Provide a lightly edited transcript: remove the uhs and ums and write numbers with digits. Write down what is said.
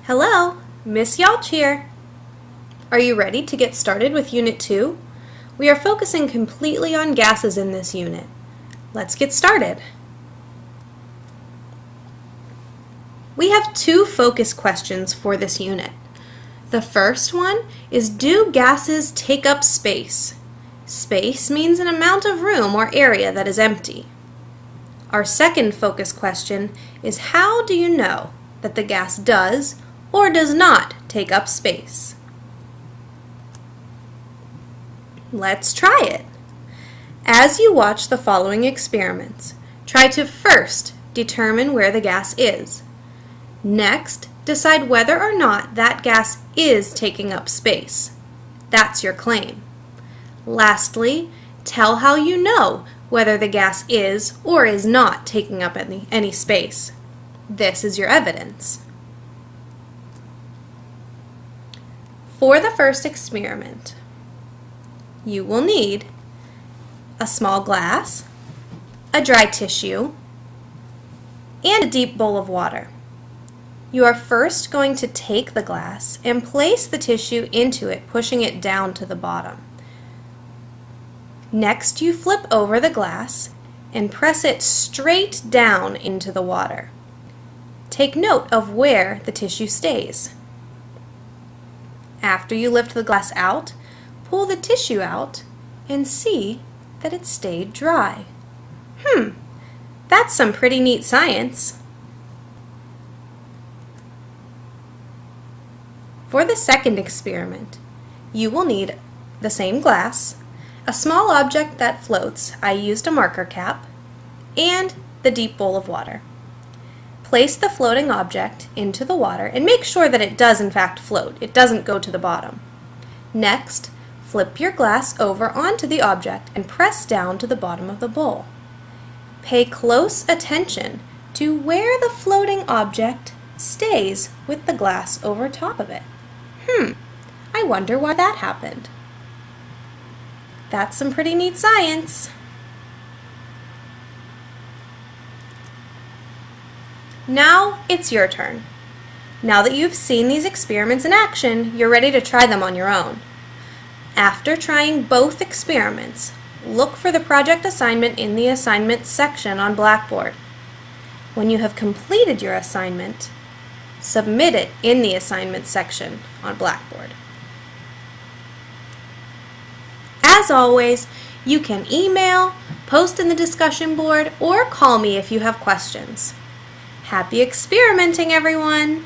Hello, Miss Yalch here. Are you ready to get started with Unit 2? We are focusing completely on gases in this unit. Let's get started. We have two focus questions for this unit. The first one is, do gases take up space? Space means an amount of room or area that is empty. Our second focus question is, how do you know that the gas does or does not take up space? Let's try it. As you watch the following experiments, try to first determine where the gas is. Next, decide whether or not that gas is taking up space. That's your claim. Lastly, tell how you know whether the gas is or is not taking up any space. This is your evidence. For the first experiment, you will need a small glass, a dry tissue, and a deep bowl of water. You are first going to take the glass and place the tissue into it, pushing it down to the bottom. Next, you flip over the glass and press it straight down into the water. Take note of where the tissue stays. After you lift the glass out, pull the tissue out and see that it stayed dry. That's some pretty neat science. For the second experiment, you will need the same glass, a small object that floats, I used a marker cap, and the deep bowl of water. Place the floating object into the water and make sure that it does in fact float. It doesn't go to the bottom. Next, flip your glass over onto the object and press down to the bottom of the bowl. Pay close attention to where the floating object stays with the glass over top of it. I wonder why that happened. That's some pretty neat science. Now it's your turn. Now that you've seen these experiments in action, you're ready to try them on your own. After trying both experiments, look for the project assignment in the assignments section on Blackboard. When you have completed your assignment, submit it in the assignments section on Blackboard. As always, you can email, post in the discussion board, or call me if you have questions. Happy experimenting, everyone!